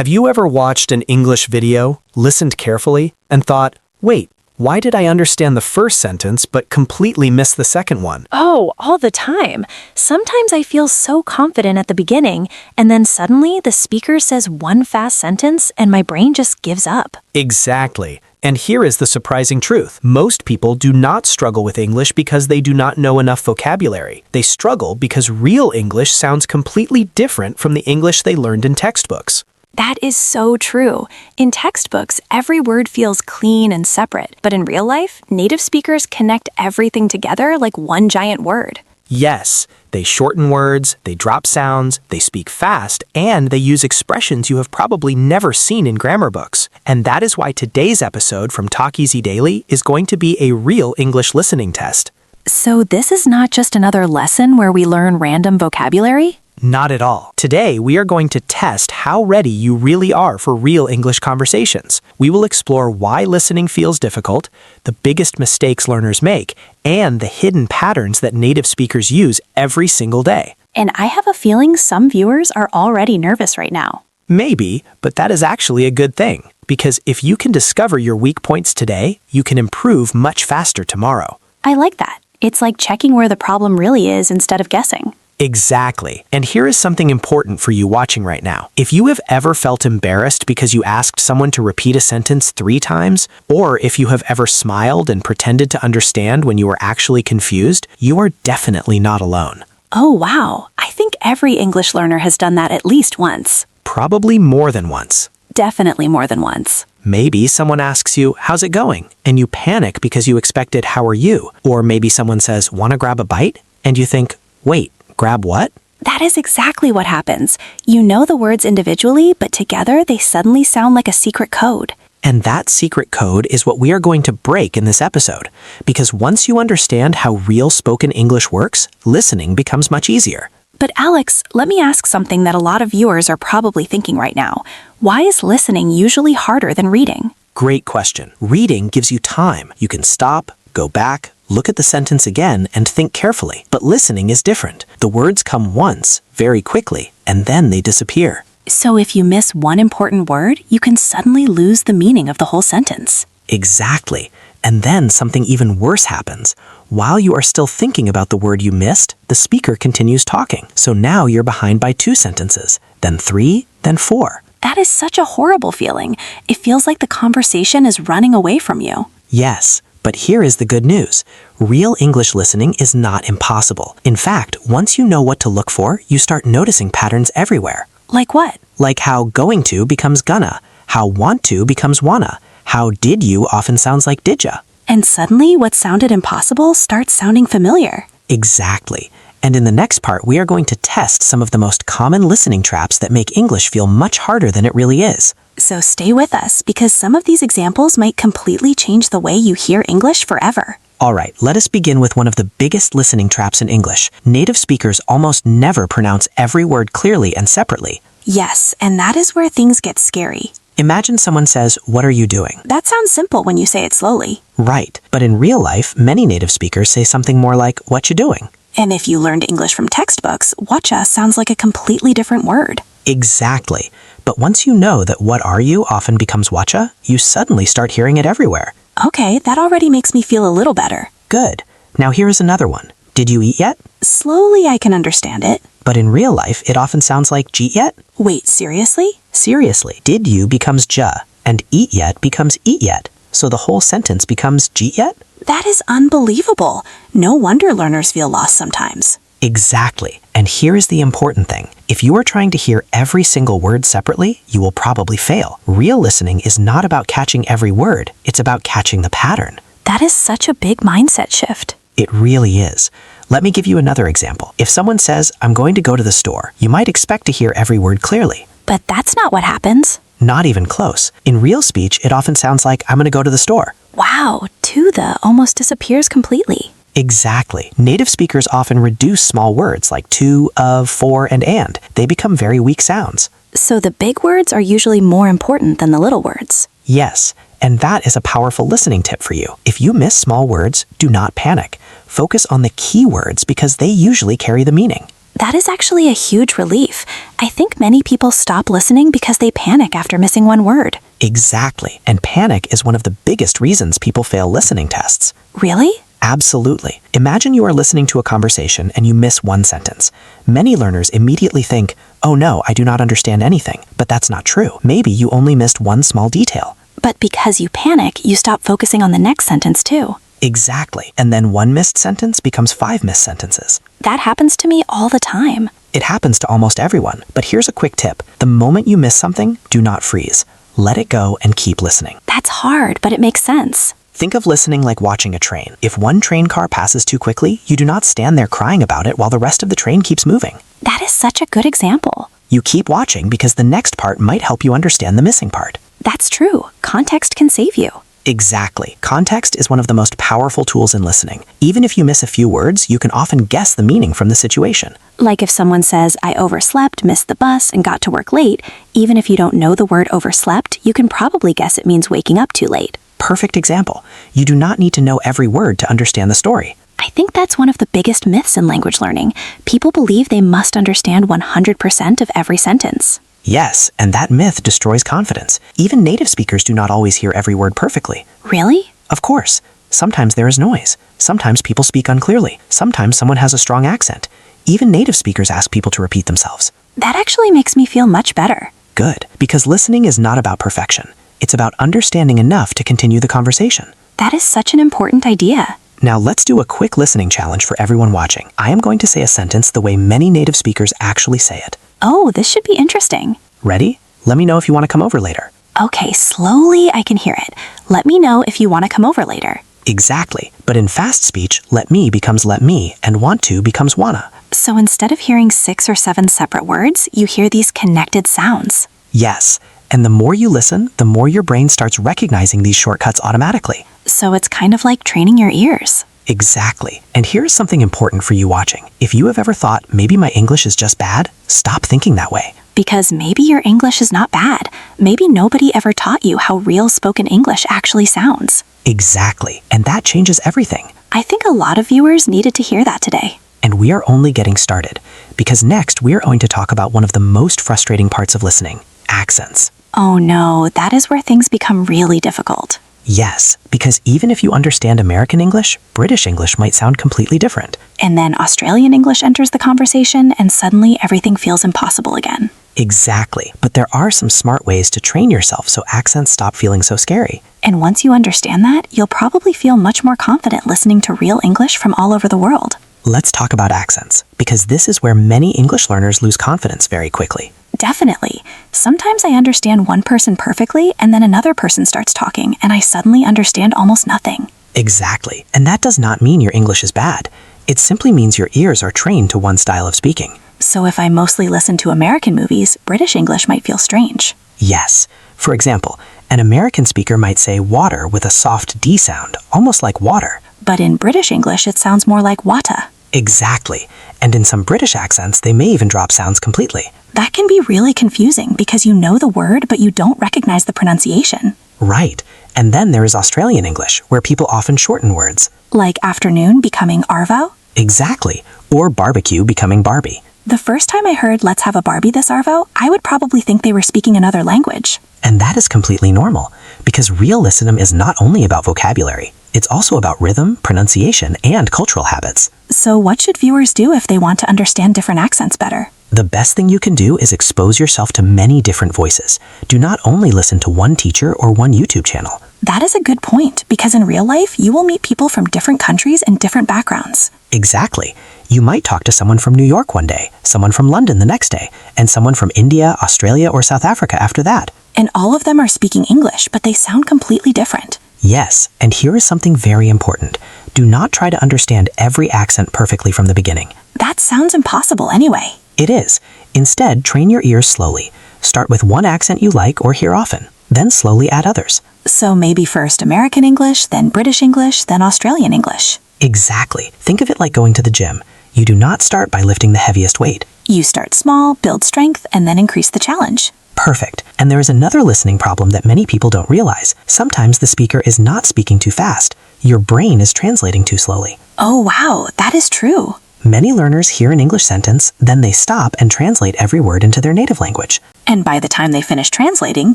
Have you ever watched an English video, listened carefully, and thought, wait, why did I understand the first sentence but completely miss the second one? Oh, all the time. Sometimes I feel so confident at the beginning, and then suddenly the speaker says one fast sentence and my brain just gives up. Exactly. And here is the surprising truth. Most people do not struggle with English because they do not know enough vocabulary. They struggle because real English sounds completely different from the English they learned in textbooks. That is so true. In textbooks, every word feels clean and separate, but in real life, native speakers connect everything together like one giant word. Yes, they shorten words, they drop sounds, they speak fast, and they use expressions you have probably never seen in grammar books. And that is why today's episode from Talk Easy Daily is going to be a real English listening test. So this is not just another lesson where we learn random vocabulary? Not at all. Today, we are going to test how ready you really are for real English conversations. We will explore why listening feels difficult, the biggest mistakes learners make, and the hidden patterns that native speakers use every single day. And I have a feeling some viewers are already nervous right now. Maybe, but that is actually a good thing, because if you can discover your weak points today, you can improve much faster tomorrow. I like that. It's like checking where the problem really is instead of guessing. Exactly. And here is something important for you watching right now. If you have ever felt embarrassed because you asked someone to repeat a sentence 3 times, or if you have ever smiled and pretended to understand when you were actually confused, you are definitely not alone. Oh, wow. I think every English learner has done that at least once. Probably more than once. Definitely more than once. Maybe someone asks you, how's it going? And you panic because you expected, how are you? Or maybe someone says, wanna grab a bite? And you think, wait, grab what? That is exactly what happens. You know the words individually, but together they suddenly sound like a secret code. And that secret code is what we are going to break in this episode. Because once you understand how real spoken English works, listening becomes much easier. But Alex, let me ask something that a lot of viewers are probably thinking right now. Why is listening usually harder than reading? Great question. Reading gives you time. You can stop, go back, look at the sentence again, and think carefully. But listening is different. The words come once, very quickly, and then they disappear. So if you miss one important word, you can suddenly lose the meaning of the whole sentence. Exactly. And then something even worse happens. While you are still thinking about the word you missed, the speaker continues talking. So now you're behind by 2 sentences, then 3, then 4. That is such a horrible feeling. It feels like the conversation is running away from you. Yes. But here is the good news. Real English listening is not impossible. In fact, once you know what to look for, you start noticing patterns everywhere. Like what? Like how going to becomes gonna, how want to becomes wanna, how did you often sounds like didya. And suddenly what sounded impossible starts sounding familiar. Exactly. And in the next part, we are going to test some of the most common listening traps that make English feel much harder than it really is. So stay with us, because some of these examples might completely change the way you hear English forever. All right, let us begin with one of the biggest listening traps in English. Native speakers almost never pronounce every word clearly and separately. Yes, and that is where things get scary. Imagine someone says, what are you doing? That sounds simple when you say it slowly. Right, but in real life, many native speakers say something more like, what you doing? And if you learned English from textbooks, watcha sounds like a completely different word. Exactly. But once you know that what are you often becomes watcha, you suddenly start hearing it everywhere. Okay, that already makes me feel a little better. Good. Now here is another one. Did you eat yet? Slowly I can understand it. But in real life, it often sounds like jeet yet? Wait, seriously? Seriously. Did you becomes ja, and eat yet becomes eat yet. So the whole sentence becomes jeet yet? That is unbelievable. No wonder learners feel lost sometimes. Exactly. And here is the important thing. If you are trying to hear every single word separately, you will probably fail. Real listening is not about catching every word. It's about catching the pattern. That is such a big mindset shift. It really is. Let me give you another example. If someone says, I'm going to go to the store, you might expect to hear every word clearly. But that's not what happens. Not even close. In real speech, it often sounds like, I'm going to go to the store. Wow, to the almost disappears completely. Exactly. Native speakers often reduce small words like to, of, for, and. They become very weak sounds. So the big words are usually more important than the little words. Yes, and that is a powerful listening tip for you. If you miss small words, do not panic. Focus on the key words because they usually carry the meaning. That is actually a huge relief. I think many people stop listening because they panic after missing one word. Exactly, and panic is one of the biggest reasons people fail listening tests. Really? Absolutely. Imagine you are listening to a conversation and you miss one sentence. Many learners immediately think, oh no, I do not understand anything. But that's not true. Maybe you only missed one small detail. But because you panic, you stop focusing on the next sentence too. Exactly. And then one missed sentence becomes 5 missed sentences. That happens to me all the time. It happens to almost everyone. But here's a quick tip. The moment you miss something, do not freeze. Let it go and keep listening. That's hard, but it makes sense. Think of listening like watching a train. If one train car passes too quickly, you do not stand there crying about it while the rest of the train keeps moving. That is such a good example. You keep watching because the next part might help you understand the missing part. That's true. Context can save you. Exactly. Context is one of the most powerful tools in listening. Even if you miss a few words, you can often guess the meaning from the situation. Like if someone says, I overslept, missed the bus, and got to work late, even if you don't know the word overslept, you can probably guess it means waking up too late. Perfect example. You do not need to know every word to understand the story. I think that's one of the biggest myths in language learning. People believe they must understand 100% of every sentence. Yes, and that myth destroys confidence. Even native speakers do not always hear every word perfectly. Really? Of course. Sometimes there is noise. Sometimes people speak unclearly. Sometimes someone has a strong accent. Even native speakers ask people to repeat themselves. That actually makes me feel much better. Good, because listening is not about perfection. It's about understanding enough to continue the conversation. That is such an important idea. Now let's do a quick listening challenge for everyone watching. I am going to say a sentence the way many native speakers actually say it. Oh, this should be interesting. Ready? Let me know if you want to come over later. Okay, slowly I can hear it. Let me know if you want to come over later. Exactly. But in fast speech, let me becomes let me and want to becomes wanna. So instead of hearing 6 or 7 separate words, you hear these connected sounds. Yes. And the more you listen, the more your brain starts recognizing these shortcuts automatically. So it's kind of like training your ears. Exactly. And here's something important for you watching. If you have ever thought, maybe my English is just bad, stop thinking that way. Because maybe your English is not bad. Maybe nobody ever taught you how real spoken English actually sounds. Exactly. And that changes everything. I think a lot of viewers needed to hear that today. And we are only getting started. Because next, we are going to talk about one of the most frustrating parts of listening, accents. Oh no, that is where things become really difficult. Yes, because even if you understand American English, British English might sound completely different. And then Australian English enters the conversation, and suddenly everything feels impossible again. Exactly, but there are some smart ways to train yourself so accents stop feeling so scary. And once you understand that, you'll probably feel much more confident listening to real English from all over the world. Let's talk about accents, because this is where many English learners lose confidence very quickly. Definitely. Sometimes I understand one person perfectly, and then another person starts talking, and I suddenly understand almost nothing. Exactly, and that does not mean your English is bad. It simply means your ears are trained to one style of speaking. So if I mostly listen to American movies, British English might feel strange. Yes. For example, an American speaker might say water with a soft D sound, almost like water. But in British English, it sounds more like wata. Exactly. And in some British accents, they may even drop sounds completely. That can be really confusing because you know the word, but you don't recognize the pronunciation. Right. And then there is Australian English, where people often shorten words. Like afternoon becoming arvo. Exactly. Or barbecue becoming Barbie. The first time I heard let's have a Barbie this arvo, I would probably think they were speaking another language. And that is completely normal, because real listening is not only about vocabulary. It's also about rhythm, pronunciation, and cultural habits. So what should viewers do if they want to understand different accents better? The best thing you can do is expose yourself to many different voices. Do not only listen to one teacher or one YouTube channel. That is a good point, because in real life, you will meet people from different countries and different backgrounds. Exactly. You might talk to someone from New York one day, someone from London the next day, and someone from India, Australia, or South Africa after that. And all of them are speaking English, but they sound completely different. Yes, and here is something very important. Do not try to understand every accent perfectly from the beginning. That sounds impossible anyway. It is. Instead, train your ears slowly. Start with one accent you like or hear often, then slowly add others. So maybe first American English, then British English, then Australian English. Exactly. Think of it like going to the gym. You do not start by lifting the heaviest weight. You start small, build strength, and then increase the challenge. Perfect. And there is another listening problem that many people don't realize. Sometimes the speaker is not speaking too fast. Your brain is translating too slowly. Oh wow, that is true. Many learners hear an English sentence, then they stop and translate every word into their native language. And by the time they finish translating,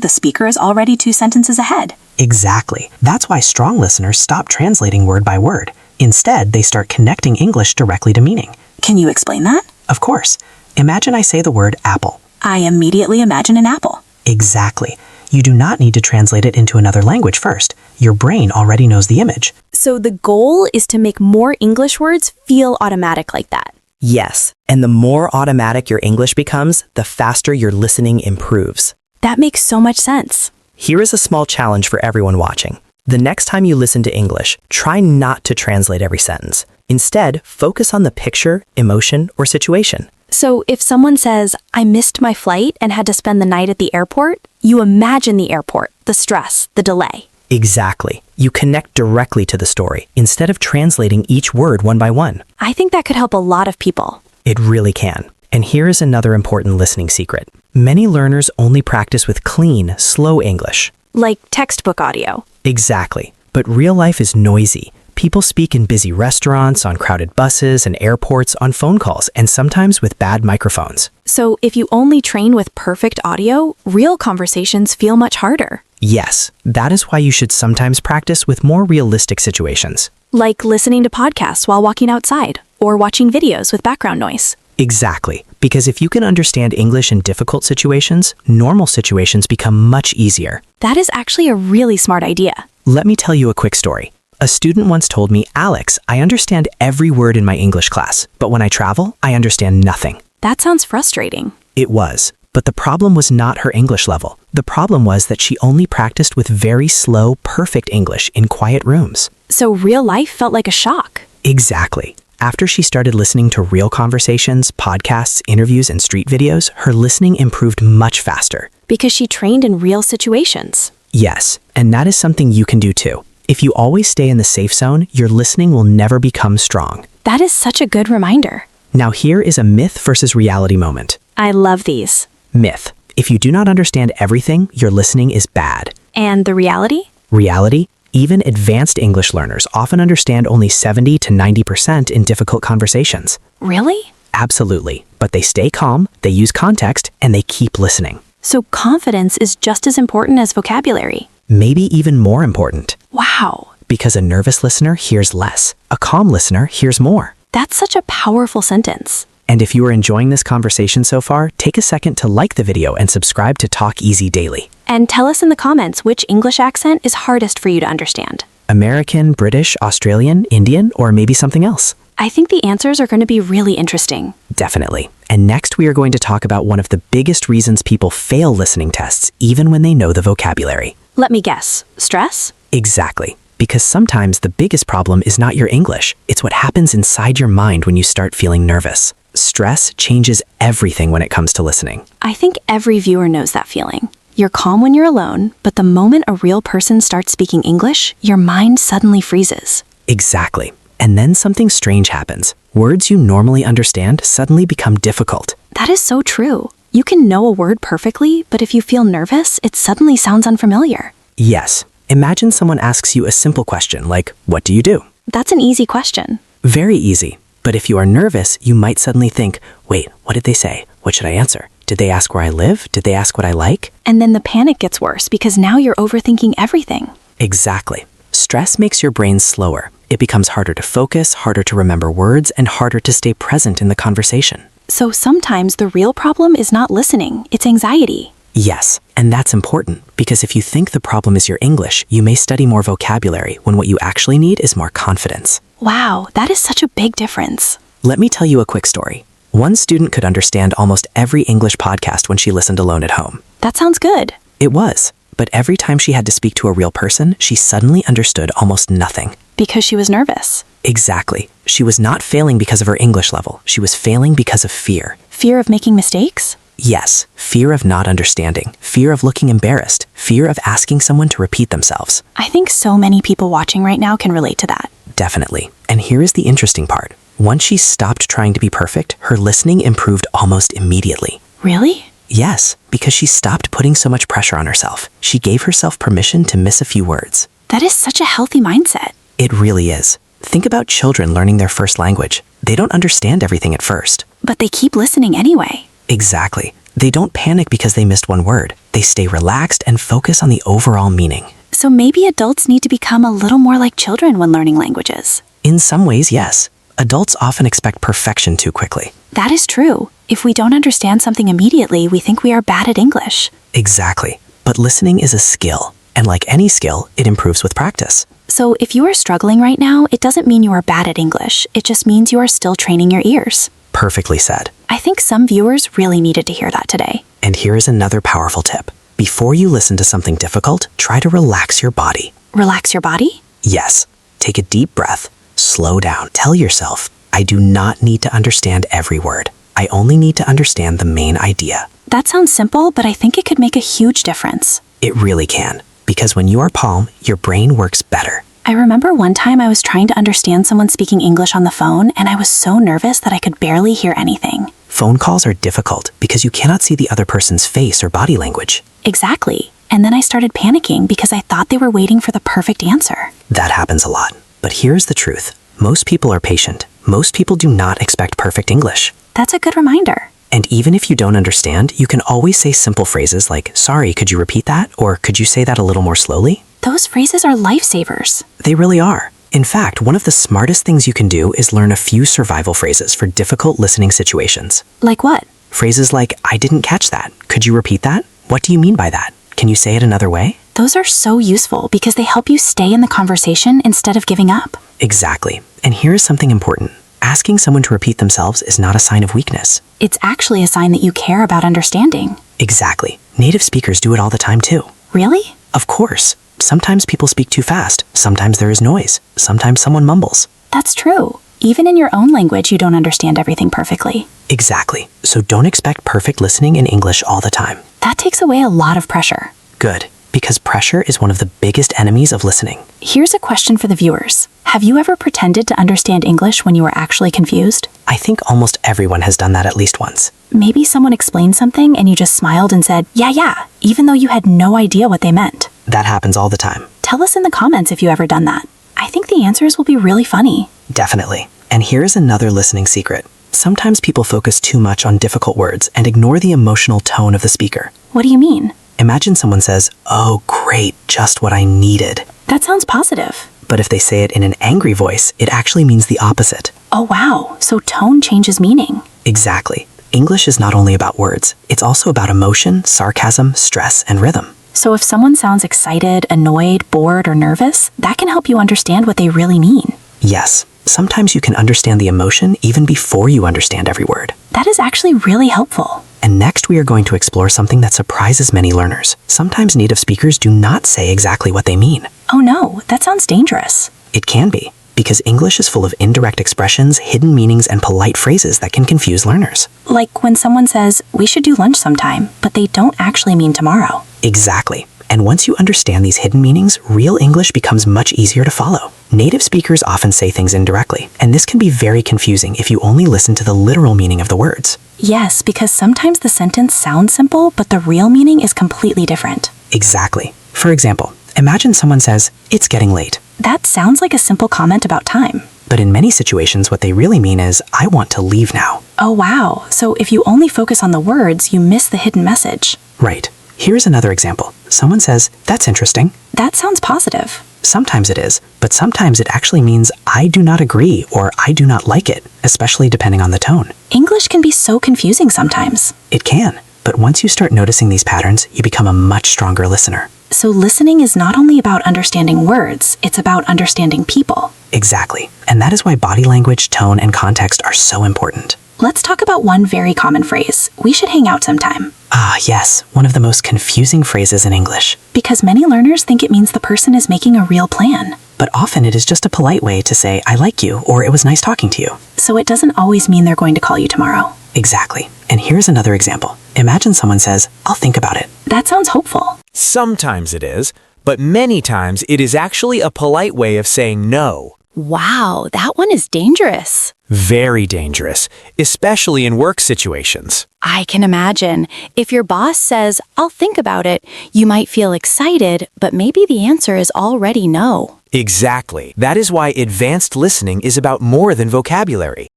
the speaker is already 2 sentences ahead. Exactly. That's why strong listeners stop translating word by word. Instead, they start connecting English directly to meaning. Can you explain that? Of course. Imagine I say the word apple. I immediately imagine an apple. Exactly. You do not need to translate it into another language first. Your brain already knows the image. So the goal is to make more English words feel automatic like that. Yes, and the more automatic your English becomes, the faster your listening improves. That makes so much sense. Here is a small challenge for everyone watching. The next time you listen to English, try not to translate every sentence. Instead, focus on the picture, emotion, or situation. So if someone says, I missed my flight and had to spend the night at the airport, you imagine the airport, the stress, the delay. Exactly. You connect directly to the story instead of translating each word one by one. I think that could help a lot of people. It really can. And here is another important listening secret. Many learners only practice with clean, slow English. Like textbook audio. Exactly. But real life is noisy. People speak in busy restaurants, on crowded buses and airports, on phone calls, and sometimes with bad microphones. So if you only train with perfect audio, real conversations feel much harder. Yes, that is why you should sometimes practice with more realistic situations. Like listening to podcasts while walking outside, or watching videos with background noise. Exactly, because if you can understand English in difficult situations, normal situations become much easier. That is actually a really smart idea. Let me tell you a quick story. A student once told me, Alex, I understand every word in my English class, but when I travel, I understand nothing. That sounds frustrating. It was, but the problem was not her English level. The problem was that she only practiced with very slow, perfect English in quiet rooms. So real life felt like a shock. Exactly. After she started listening to real conversations, podcasts, interviews, and street videos, her listening improved much faster. Because she trained in real situations. Yes, and that is something you can do too. If you always stay in the safe zone, your listening will never become strong. That is such a good reminder. Now here is a myth versus reality moment. I love these. Myth. If you do not understand everything, your listening is bad. And the reality? Reality. Even advanced English learners often understand only 70 to 90% in difficult conversations. Really? Absolutely. But they stay calm, they use context, and they keep listening. So confidence is just as important as vocabulary. Maybe even more important. Wow. Because a nervous listener hears less. A calm listener hears more. That's such a powerful sentence. And if you are enjoying this conversation so far, take a second to like the video and subscribe to Talk Easy Daily. And tell us in the comments which English accent is hardest for you to understand. American, British, Australian, Indian, or maybe something else? I think the answers are going to be really interesting. Definitely. And next we are going to talk about one of the biggest reasons people fail listening tests, even when they know the vocabulary. Let me guess. Stress? Exactly. Because sometimes the biggest problem is not your English. It's what happens inside your mind when you start feeling nervous. Stress changes everything when it comes to listening. I think every viewer knows that feeling. You're calm when you're alone, but the moment a real person starts speaking English, your mind suddenly freezes. Exactly. And then something strange happens. Words you normally understand suddenly become difficult. That is so true. You can know a word perfectly, but if you feel nervous, it suddenly sounds unfamiliar. Yes. Imagine someone asks you a simple question like, what do you do? That's an easy question. Very easy. But if you are nervous, you might suddenly think, wait, what did they say? What should I answer? Did they ask where I live? Did they ask what I like? And then the panic gets worse because now you're overthinking everything. Exactly. Stress makes your brain slower. It becomes harder to focus, harder to remember words, and harder to stay present in the conversation. So sometimes the real problem is not listening, it's anxiety. Yes, and that's important, because if you think the problem is your English, you may study more vocabulary when what you actually need is more confidence. Wow, that is such a big difference. Let me tell you a quick story. One student could understand almost every English podcast when she listened alone at home. That sounds good. It was, but every time she had to speak to a real person, she suddenly understood almost nothing. Because she was nervous. Exactly. She was not failing because of her English level. She was failing because of fear. Fear of making mistakes? Yes, fear of not understanding, fear of looking embarrassed, fear of asking someone to repeat themselves. I think so many people watching right now can relate to that. Definitely. And here is the interesting part. Once she stopped trying to be perfect, her listening improved almost immediately. Really? Yes, because she stopped putting so much pressure on herself. She gave herself permission to miss a few words. That is such a healthy mindset. It really is. Think about children learning their first language. They don't understand everything at first. But they keep listening anyway. Exactly. They don't panic because they missed one word. They stay relaxed and focus on the overall meaning. So maybe adults need to become a little more like children when learning languages. In some ways, yes. Adults often expect perfection too quickly. That is true. If we don't understand something immediately, we think we are bad at English. Exactly. But listening is a skill. And like any skill, it improves with practice. So if you are struggling right now, it doesn't mean you are bad at English. It just means you are still training your ears. Perfectly said. I think some viewers really needed to hear that today. And here is another powerful tip. Before you listen to something difficult, try to relax your body. Relax your body? Yes. Take a deep breath. Slow down. Tell yourself, I do not need to understand every word. I only need to understand the main idea. That sounds simple, but I think it could make a huge difference. It really can. Because when you are calm, your brain works better. I remember one time I was trying to understand someone speaking English on the phone, and I was so nervous that I could barely hear anything. Phone calls are difficult because you cannot see the other person's face or body language. Exactly. And then I started panicking because I thought they were waiting for the perfect answer. That happens a lot. But here's the truth. Most people are patient. Most people do not expect perfect English. That's a good reminder. And even if you don't understand, you can always say simple phrases like, sorry, could you repeat that? Or could you say that a little more slowly? Those phrases are lifesavers. They really are. In fact, one of the smartest things you can do is learn a few survival phrases for difficult listening situations. Like what? Phrases like, I didn't catch that. Could you repeat that? What do you mean by that? Can you say it another way? Those are so useful because they help you stay in the conversation instead of giving up. Exactly. And here is something important. Asking someone to repeat themselves is not a sign of weakness. It's actually a sign that you care about understanding. Exactly. Native speakers do it all the time too. Really? Of course. Sometimes people speak too fast. Sometimes there is noise. Sometimes someone mumbles. That's true. Even in your own language, you don't understand everything perfectly. Exactly. So don't expect perfect listening in English all the time. That takes away a lot of pressure. Good. Because pressure is one of the biggest enemies of listening. Here's a question for the viewers. Have you ever pretended to understand English when you were actually confused? I think almost everyone has done that at least once. Maybe someone explained something and you just smiled and said, yeah, even though you had no idea what they meant. That happens all the time. Tell us in the comments if you ever done that. I think the answers will be really funny. Definitely. And here's another listening secret. Sometimes people focus too much on difficult words and ignore the emotional tone of the speaker. What do you mean? Imagine someone says, oh, great, just what I needed. That sounds positive. But if they say it in an angry voice, it actually means the opposite. Oh wow, so tone changes meaning. Exactly. English is not only about words, it's also about emotion, sarcasm, stress, and rhythm. So if someone sounds excited, annoyed, bored, or nervous, that can help you understand what they really mean. Yes, sometimes you can understand the emotion even before you understand every word. That is actually really helpful. And next we are going to explore something that surprises many learners. Sometimes native speakers do not say exactly what they mean. Oh no, that sounds dangerous. It can be, because English is full of indirect expressions, hidden meanings, and polite phrases that can confuse learners. Like when someone says, we should do lunch sometime, but they don't actually mean tomorrow. Exactly. And once you understand these hidden meanings, real English becomes much easier to follow. Native speakers often say things indirectly, and this can be very confusing if you only listen to the literal meaning of the words. Yes, because sometimes the sentence sounds simple, but the real meaning is completely different. Exactly. For example, imagine someone says, it's getting late. That sounds like a simple comment about time. But in many situations, what they really mean is, I want to leave now. Oh wow, so if you only focus on the words, you miss the hidden message. Right. Here's another example. Someone says, that's interesting. That sounds positive. Sometimes it is, but sometimes it actually means I do not agree or I do not like it, especially depending on the tone. English can be so confusing sometimes. It can, but once you start noticing these patterns, you become a much stronger listener. So listening is not only about understanding words, it's about understanding people. Exactly. And that is why body language, tone, and context are so important. Let's talk about one very common phrase. We should hang out sometime. Ah, yes, one of the most confusing phrases in English. Because many learners think it means the person is making a real plan. But often it is just a polite way to say, I like you, or it was nice talking to you. So it doesn't always mean they're going to call you tomorrow. Exactly. And here's another example. Imagine someone says, I'll think about it. That sounds hopeful. Sometimes it is, but many times it is actually a polite way of saying no. Wow, that one is dangerous. Very dangerous, especially in work situations. I can imagine. If your boss says, I'll think about it, you might feel excited, but maybe the answer is already no. Exactly. That is why advanced listening is about more than vocabulary.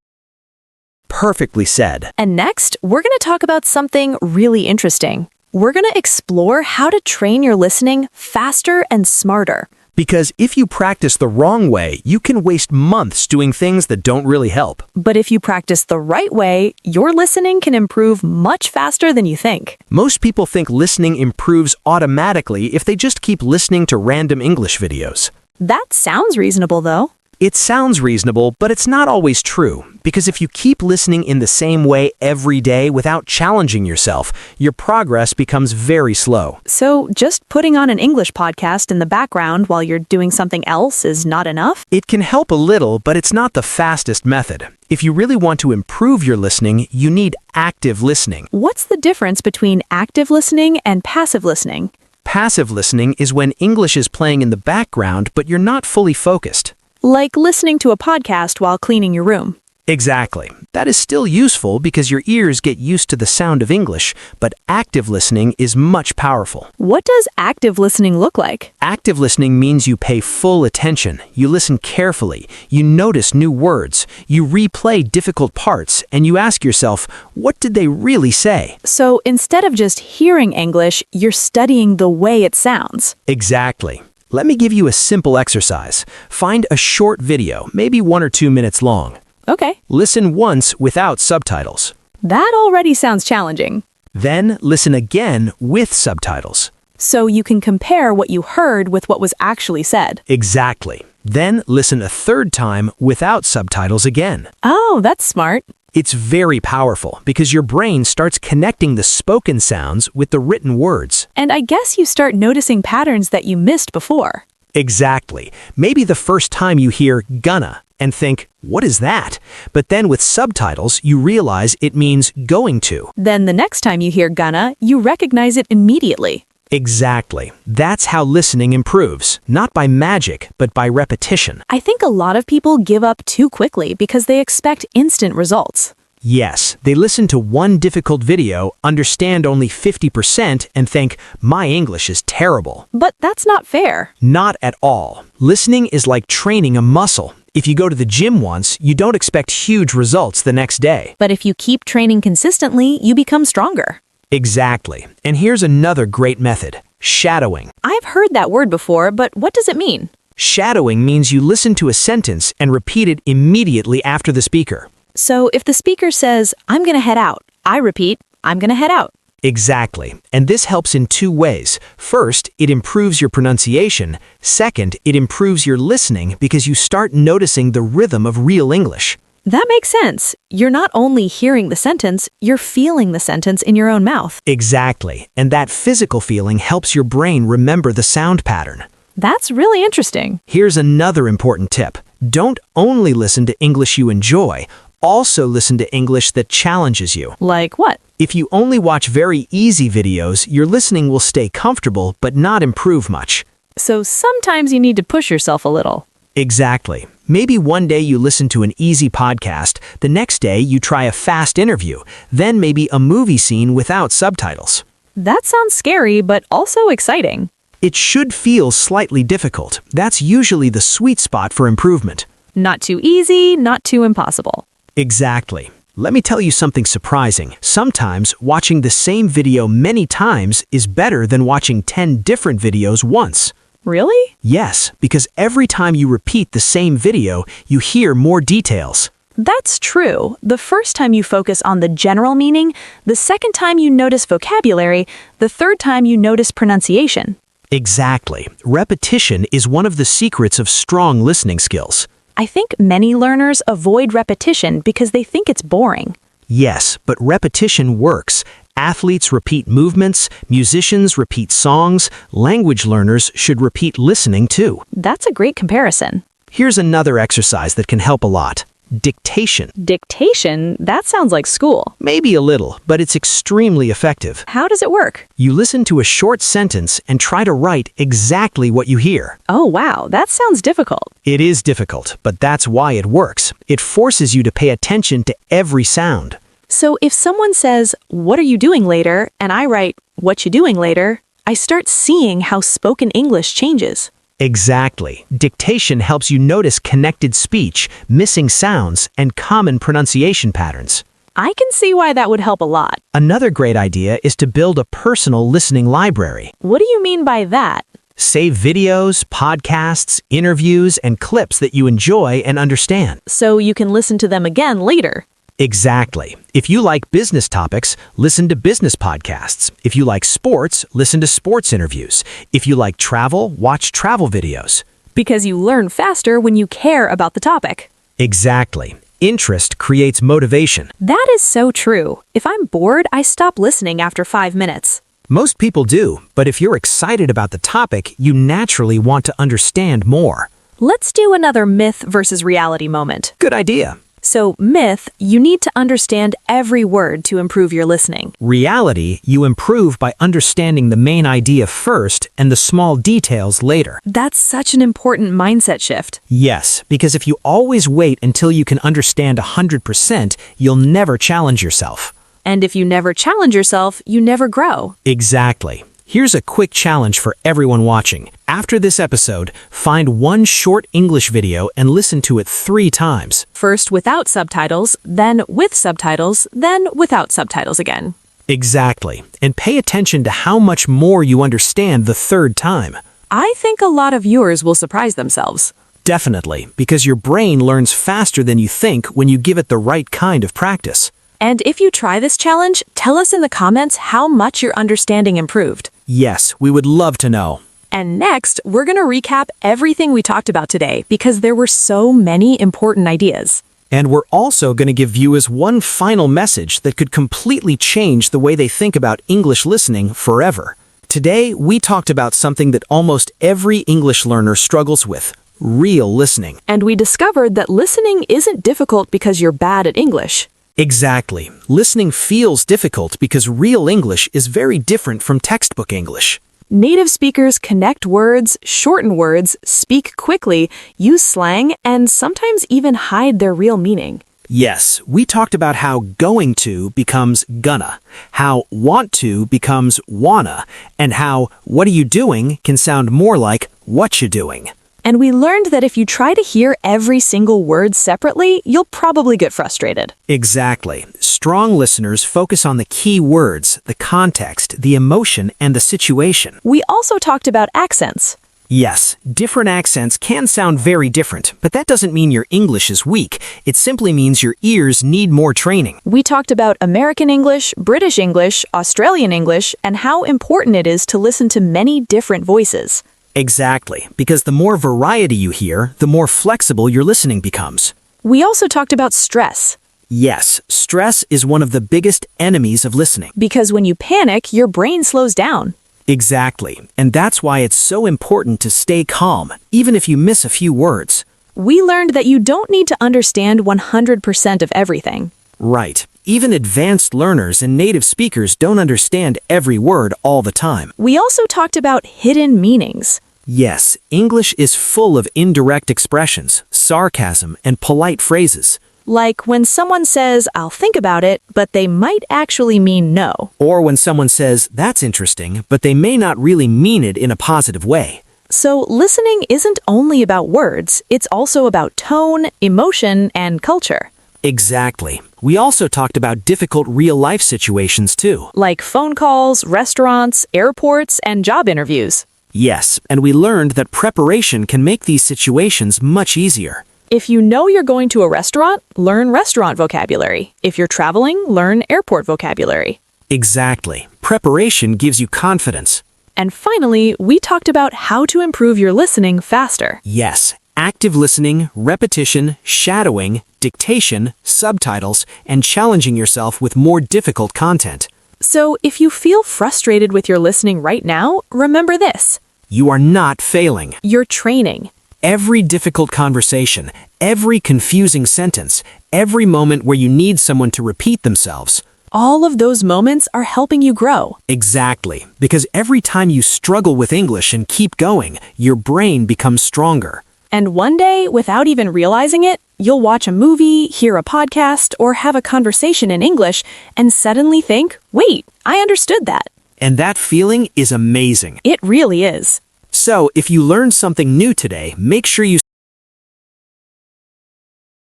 Perfectly said. And next, we're going to talk about something really interesting. We're going to explore how to train your listening faster and smarter. Because if you practice the wrong way, you can waste months doing things that don't really help. But if you practice the right way, your listening can improve much faster than you think. Most people think listening improves automatically if they just keep listening to random English videos. That sounds reasonable, though. It sounds reasonable, but it's not always true. Because if you keep listening in the same way every day without challenging yourself, your progress becomes very slow. So just putting on an English podcast in the background while you're doing something else is not enough? It can help a little, but it's not the fastest method. If you really want to improve your listening, you need active listening. What's the difference between active listening and passive listening? Passive listening is when English is playing in the background, but you're not fully focused. Like listening to a podcast while cleaning your room. Exactly. That is still useful because your ears get used to the sound of English, but active listening is much powerful. What does active listening look like? Active listening means you pay full attention, you listen carefully, you notice new words, you replay difficult parts, and you ask yourself, what did they really say? So instead of just hearing English, you're studying the way it sounds. Exactly. Let me give you a simple exercise. Find a short video, maybe 1 or 2 minutes long. Okay. Listen once without subtitles. That already sounds challenging. Then listen again with subtitles. So you can compare what you heard with what was actually said. Exactly. Then listen a third time without subtitles again. Oh, that's smart. It's very powerful because your brain starts connecting the spoken sounds with the written words. And I guess you start noticing patterns that you missed before. Exactly. Maybe the first time you hear gonna and think, what is that? But then with subtitles, you realize it means going to. Then the next time you hear gonna, you recognize it immediately. Exactly. That's how listening improves, not by magic, but by repetition. I think a lot of people give up too quickly because they expect instant results. Yes, they listen to one difficult video, understand only 50%, and think, my English is terrible. But that's not fair. Not at all. Listening is like training a muscle. If you go to the gym once, you don't expect huge results the next day. But if you keep training consistently, you become stronger. Exactly. And here's another great method, shadowing. I've heard that word before, but what does it mean? Shadowing means you listen to a sentence and repeat it immediately after the speaker. So if the speaker says, I'm going to head out, I repeat, I'm going to head out. Exactly. And this helps in 2 ways. First, it improves your pronunciation. Second, it improves your listening because you start noticing the rhythm of real English. That makes sense. You're not only hearing the sentence, you're feeling the sentence in your own mouth. Exactly. And that physical feeling helps your brain remember the sound pattern. That's really interesting. Here's another important tip. Don't only listen to English you enjoy, also listen to English that challenges you. Like what? If you only watch very easy videos, your listening will stay comfortable but not improve much. So sometimes you need to push yourself a little. Exactly. Maybe one day you listen to an easy podcast, the next day you try a fast interview, then maybe a movie scene without subtitles. That sounds scary, but also exciting. It should feel slightly difficult. That's usually the sweet spot for improvement. Not too easy, not too impossible. Exactly. Let me tell you something surprising. Sometimes watching the same video many times is better than watching 10 different videos once. Really? Yes, because every time you repeat the same video, you hear more details. That's true. The first time you focus on the general meaning, the second time you notice vocabulary, the third time you notice pronunciation. Exactly. Repetition is one of the secrets of strong listening skills. I think many learners avoid repetition because they think it's boring. Yes, but repetition works. Athletes repeat movements, musicians repeat songs, language learners should repeat listening too. That's a great comparison. Here's another exercise that can help a lot. Dictation. Dictation? That sounds like school. Maybe a little, but it's extremely effective. How does it work? You listen to a short sentence and try to write exactly what you hear. Oh, wow, that sounds difficult. It is difficult, but that's why it works. It forces you to pay attention to every sound. So if someone says, "What are you doing later?" and I write, "What you doing later?" I start seeing how spoken English changes. Exactly. Dictation helps you notice connected speech, missing sounds, and common pronunciation patterns. I can see why that would help a lot. Another great idea is to build a personal listening library. What do you mean by that? Save videos, podcasts, interviews, and clips that you enjoy and understand. So you can listen to them again later. Exactly. If you like business topics, listen to business podcasts. If you like sports, listen to sports interviews. If you like travel, watch travel videos. Because you learn faster when you care about the topic. Exactly. Interest creates motivation. That is so true. If I'm bored, I stop listening after 5 minutes. Most people do, but if you're excited about the topic, you naturally want to understand more. Let's do another myth versus reality moment. Good idea. So, myth, you need to understand every word to improve your listening. Reality, you improve by understanding the main idea first and the small details later. That's such an important mindset shift. Yes, because if you always wait until you can understand 100%, you'll never challenge yourself. And if you never challenge yourself, you never grow. Exactly. Here's a quick challenge for everyone watching. After this episode, find one short English video and listen to it 3 times. First without subtitles, then with subtitles, then without subtitles again. Exactly. And pay attention to how much more you understand the 3rd time. I think a lot of viewers will surprise themselves. Definitely, because your brain learns faster than you think when you give it the right kind of practice. And if you try this challenge, tell us in the comments how much your understanding improved. Yes, we would love to know. And next, we're going to recap everything we talked about today because there were so many important ideas. And we're also going to give viewers one final message that could completely change the way they think about English listening forever. Today, we talked about something that almost every English learner struggles with: real listening. And we discovered that listening isn't difficult because you're bad at English. Exactly. Listening feels difficult because real English is very different from textbook English. Native speakers connect words, shorten words, speak quickly, use slang, and sometimes even hide their real meaning. Yes, we talked about how going to becomes gonna, how want to becomes wanna, and how what are you doing can sound more like what you doing. And we learned that if you try to hear every single word separately, you'll probably get frustrated. Exactly. Strong listeners focus on the key words, the context, the emotion, and the situation. We also talked about accents. Yes, different accents can sound very different, but that doesn't mean your English is weak. It simply means your ears need more training. We talked about American English, British English, Australian English, and how important it is to listen to many different voices. Exactly, because the more variety you hear, the more flexible your listening becomes. We also talked about stress. Yes, stress is one of the biggest enemies of listening. Because when you panic, your brain slows down. Exactly, and that's why it's so important to stay calm, even if you miss a few words. We learned that you don't need to understand 100% of everything. Right. Even advanced learners and native speakers don't understand every word all the time. We also talked about hidden meanings. Yes, English is full of indirect expressions, sarcasm, and polite phrases. Like when someone says, "I'll think about it," but they might actually mean no. Or when someone says, "That's interesting," but they may not really mean it in a positive way. So listening isn't only about words, it's also about tone, emotion, and culture. Exactly. We also talked about difficult real-life situations too. Like phone calls, restaurants, airports, and job interviews. Yes, and we learned that preparation can make these situations much easier. If you know you're going to a restaurant, learn restaurant vocabulary. If you're traveling, learn airport vocabulary. Exactly. Preparation gives you confidence. And finally, we talked about how to improve your listening faster. Yes, active listening, repetition, shadowing, dictation, subtitles, and challenging yourself with more difficult content. So if you feel frustrated with your listening right now, remember this. You are not failing. You're training. Every difficult conversation, every confusing sentence, every moment where you need someone to repeat themselves. All of those moments are helping you grow. Exactly, because every time you struggle with English and keep going, your brain becomes stronger. And one day, without even realizing it, you'll watch a movie, hear a podcast, or have a conversation in English and suddenly think, wait, I understood that. And that feeling is amazing. It really is. So, if you learned something new today, make sure you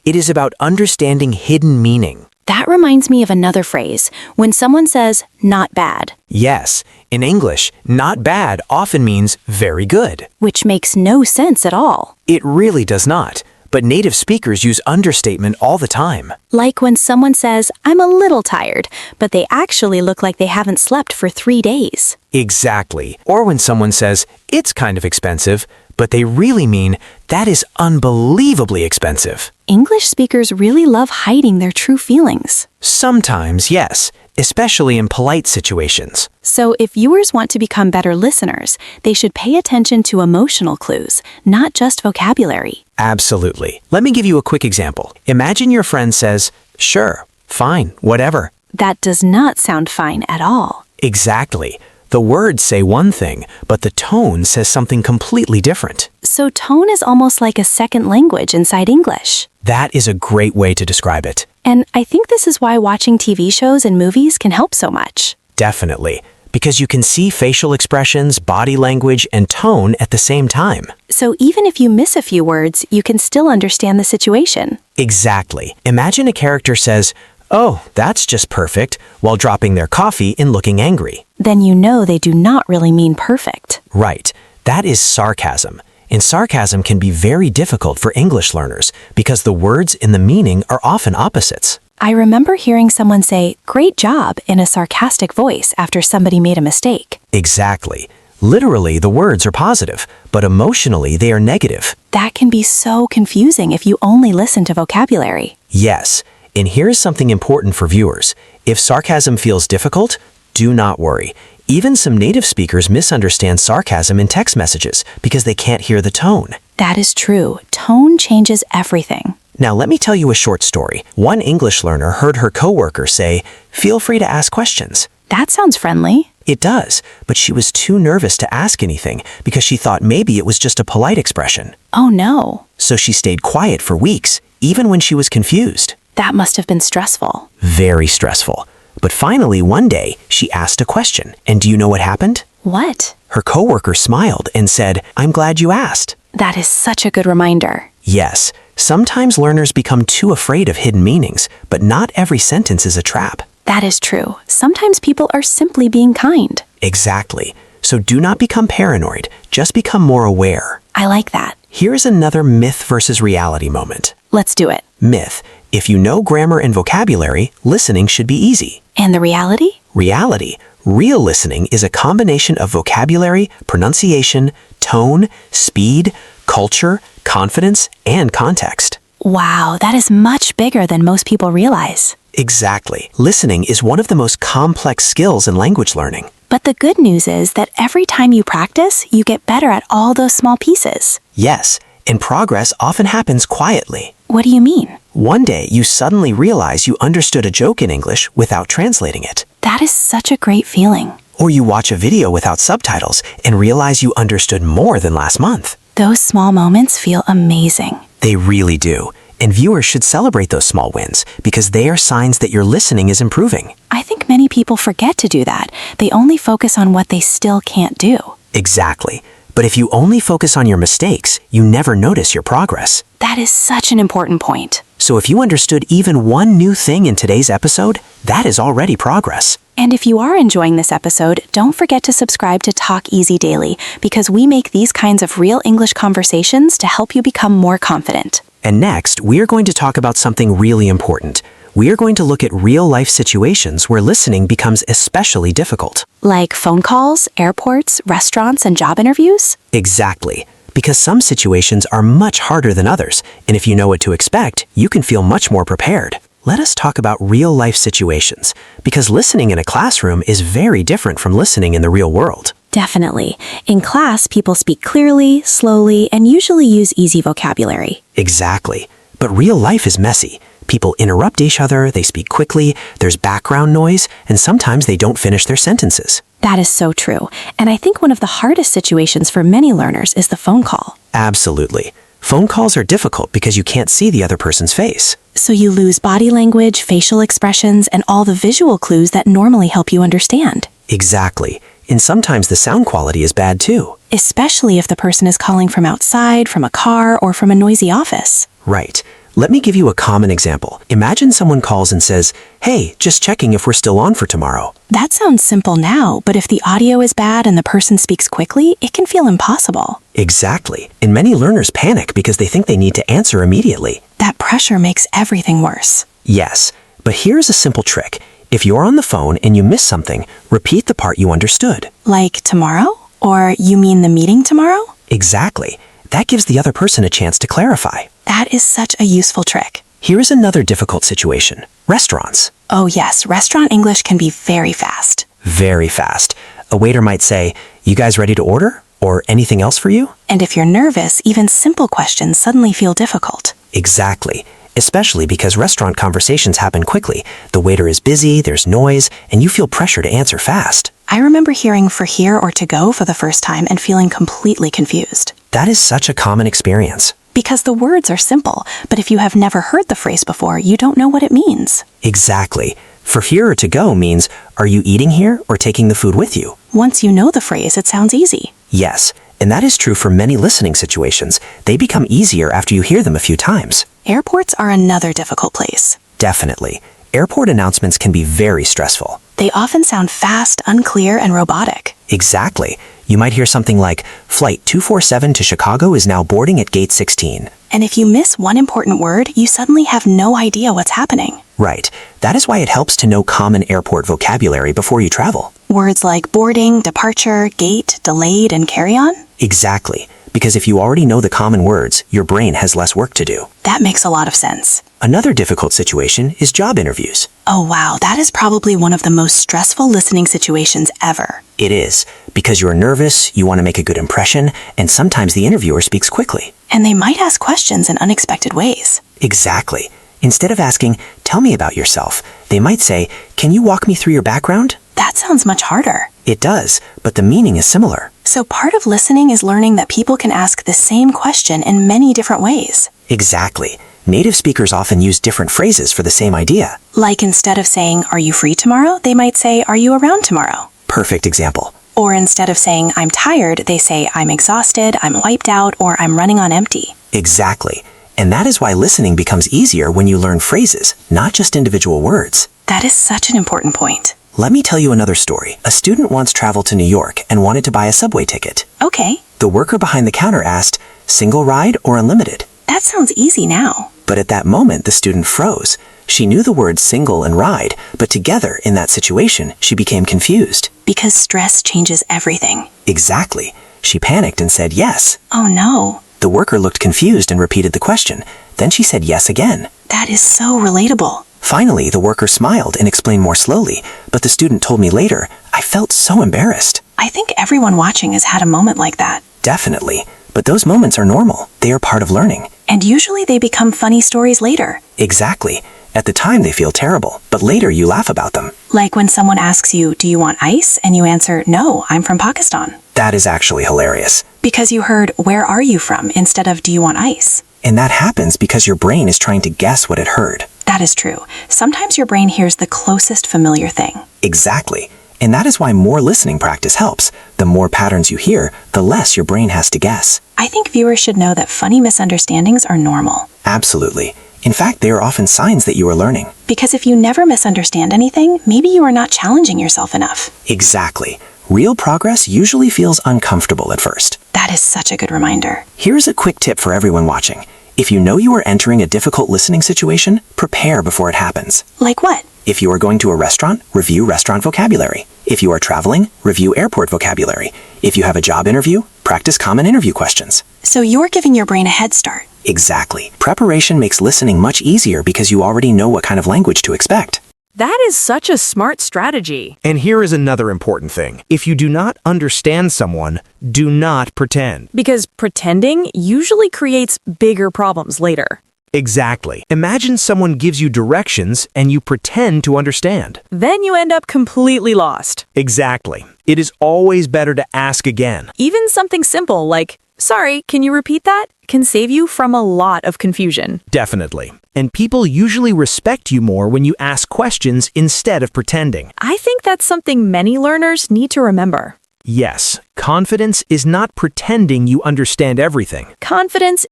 It is about understanding hidden meaning. That reminds me of another phrase. When someone says, not bad, Yes, in English, not bad often means very good. which makes no sense at all. It really does not, but native speakers use understatement all the time. Like when someone says, I'm a little tired, but they actually look like they haven't slept for 3 days. Exactly. Or when someone says, it's kind of expensive, but they really mean, that is unbelievably expensive. English speakers really love hiding their true feelings. Sometimes, yes, especially in polite situations. So if viewers want to become better listeners, they should pay attention to emotional clues, not just vocabulary. Absolutely. Let me give you a quick example. Imagine your friend says, sure, fine, whatever. That does not sound fine at all. Exactly. The words say one thing, but the tone says something completely different. So tone is almost like a second language inside English. That is a great way to describe it. And I think this is why watching TV shows and movies can help so much. Definitely. Because you can see facial expressions, body language, and tone at the same time. So even if you miss a few words, you can still understand the situation. Exactly. Imagine a character says, oh, that's just perfect, while dropping their coffee and looking angry. Then you know they do not really mean perfect. Right. That is sarcasm. And sarcasm can be very difficult for English learners because the words and the meaning are often opposites. I remember hearing someone say, great job, in a sarcastic voice after somebody made a mistake. Exactly. Literally, the words are positive, but emotionally, they are negative. That can be so confusing if you only listen to vocabulary. Yes. And here is something important for viewers. If sarcasm feels difficult, do not worry. Even some native speakers misunderstand sarcasm in text messages because they can't hear the tone. That is true. Tone changes everything. Now let me tell you a short story. One English learner heard her coworker say, feel free to ask questions. That sounds friendly. It does, but she was too nervous to ask anything because she thought maybe it was just a polite expression. Oh no. So she stayed quiet for weeks, even when she was confused. That must have been stressful. Very stressful. But finally, one day, she asked a question. And do you know what happened? What? Her coworker smiled and said, I'm glad you asked. That is such a good reminder. Yes, sometimes learners become too afraid of hidden meanings, but not every sentence is a trap. That is true. Sometimes people are simply being kind. Exactly. So do not become paranoid, just become more aware. I like that. Here's another myth versus reality moment. Let's do it. Myth. If you know grammar and vocabulary, listening should be easy. And the reality? Reality. Real listening is a combination of vocabulary, pronunciation, tone, speed, culture, confidence, and context. Wow, that is much bigger than most people realize. Exactly. Listening is one of the most complex skills in language learning. But the good news is that every time you practice, you get better at all those small pieces. Yes, and progress often happens quietly. What do you mean? One day, you suddenly realize you understood a joke in English without translating it. That is such a great feeling. Or you watch a video without subtitles and realize you understood more than last month. Those small moments feel amazing. They really do. And viewers should celebrate those small wins because they are signs that your listening is improving. I think many people forget to do that. They only focus on what they still can't do. Exactly. But if you only focus on your mistakes, you never notice your progress. That is such an important point. So if you understood even one new thing in today's episode, that is already progress. And if you are enjoying this episode, don't forget to subscribe to Talk Easy Daily because we make these kinds of real English conversations to help you become more confident. And next, we are going to talk about something really important. We are going to look at real-life situations where listening becomes especially difficult. Like phone calls, airports, restaurants, and job interviews? Exactly. Because some situations are much harder than others, and if you know what to expect, you can feel much more prepared. Let us talk about real-life situations, because listening in a classroom is very different from listening in the real world. Definitely. In class, people speak clearly, slowly, and usually use easy vocabulary. Exactly. But real life is messy. People interrupt each other, they speak quickly, there's background noise, and sometimes they don't finish their sentences. That is so true. And I think one of the hardest situations for many learners is the phone call. Absolutely. Phone calls are difficult because you can't see the other person's face. So you lose body language, facial expressions, and all the visual clues that normally help you understand. Exactly. And sometimes the sound quality is bad too. Especially if the person is calling from outside, from a car, or from a noisy office. Right. Let me give you a common example. Imagine someone calls and says, "Hey, just checking if we're still on for tomorrow." That sounds simple now, but if the audio is bad and the person speaks quickly, it can feel impossible. Exactly. And many learners panic because they think they need to answer immediately. That pressure makes everything worse. Yes, but here's a simple trick. If you're on the phone and you miss something, repeat the part you understood. Like tomorrow? Or you mean the meeting tomorrow? Exactly. That gives the other person a chance to clarify. That is such a useful trick. Here is another difficult situation. Restaurants. Oh yes, restaurant English can be very fast. Very fast. A waiter might say, "You guys ready to order?" Or "Anything else for you?" And if you're nervous, even simple questions suddenly feel difficult. Exactly. Especially because restaurant conversations happen quickly. The waiter is busy, there's noise, and you feel pressure to answer fast. I remember hearing "for here" or "to go" for the first time and feeling completely confused. That is such a common experience. Because the words are simple, but if you have never heard the phrase before, you don't know what it means. Exactly. For here or to go means, are you eating here or taking the food with you? Once you know the phrase, it sounds easy. Yes, and that is true for many listening situations. They become easier after you hear them a few times. Airports are another difficult place. Definitely. Airport announcements can be very stressful. They often sound fast, unclear, and robotic. Exactly. You might hear something like, "Flight 247 to Chicago is now boarding at gate 16. And if you miss one important word, you suddenly have no idea what's happening. Right. That is why it helps to know common airport vocabulary before you travel. Words like boarding, departure, gate, delayed, and carry-on? Exactly. Because if you already know the common words, your brain has less work to do. That makes a lot of sense. Another difficult situation is job interviews. Oh wow, that is probably one of the most stressful listening situations ever. It is, because you're nervous, you want to make a good impression, and sometimes the interviewer speaks quickly. And they might ask questions in unexpected ways. Exactly. Instead of asking, "Tell me about yourself," they might say, "Can you walk me through your background?" That sounds much harder. It does, but the meaning is similar. So part of listening is learning that people can ask the same question in many different ways. Exactly. Native speakers often use different phrases for the same idea. Like instead of saying, "Are you free tomorrow?" they might say, "Are you around tomorrow?" Perfect example. Or instead of saying, "I'm tired," they say, "I'm exhausted, I'm wiped out," or "I'm running on empty." Exactly. And that is why listening becomes easier when you learn phrases, not just individual words. That is such an important point. Let me tell you another story. A student once traveled to New York and wanted to buy a subway ticket. Okay, The worker behind the counter asked, "Single ride or unlimited?" that sounds easy now. But at that moment, the student froze. She knew the words single and ride, but together in that situation, she became confused. Because stress changes everything. Exactly. She panicked and said yes. Oh no, The worker looked confused and repeated the question. Then she said yes again. that is so relatable. Finally, the worker smiled and explained more slowly, but the student told me later, "I felt so embarrassed." I think everyone watching has had a moment like that. Definitely. But those moments are normal. They are part of learning. And usually they become funny stories later. Exactly. At the time, they feel terrible, but later you laugh about them. Like when someone asks you, "Do you want ice?" and you answer, "No, I'm from Pakistan." That is actually hilarious. Because you heard, "Where are you from?" instead of "Do you want ice?" And that happens because your brain is trying to guess what it heard. That is true. Sometimes your brain hears the closest familiar thing. Exactly. And that is why more listening practice helps. The more patterns you hear, the less your brain has to guess. I think viewers should know that funny misunderstandings are normal. Absolutely. In fact, they are often signs that you are learning. Because if you never misunderstand anything, maybe you are not challenging yourself enough. Exactly. Real progress usually feels uncomfortable at first. That is such a good reminder. Here's a quick tip for everyone watching. If you know you are entering a difficult listening situation, prepare before it happens. Like what? If you are going to a restaurant, review restaurant vocabulary. If you are traveling, review airport vocabulary. If you have a job interview, practice common interview questions. So you're giving your brain a head start. Exactly. Preparation makes listening much easier because you already know what kind of language to expect. That is such a smart strategy. And here is another important thing. If you do not understand someone, do not pretend. Because pretending usually creates bigger problems later. Exactly. Imagine someone gives you directions and you pretend to understand. Then you end up completely lost. Exactly. It is always better to ask again. Even something simple like, "Sorry, can you repeat that?" can save you from a lot of confusion. Definitely. And people usually respect you more when you ask questions instead of pretending. I think that's something many learners need to remember. Yes, confidence is not pretending you understand everything. Confidence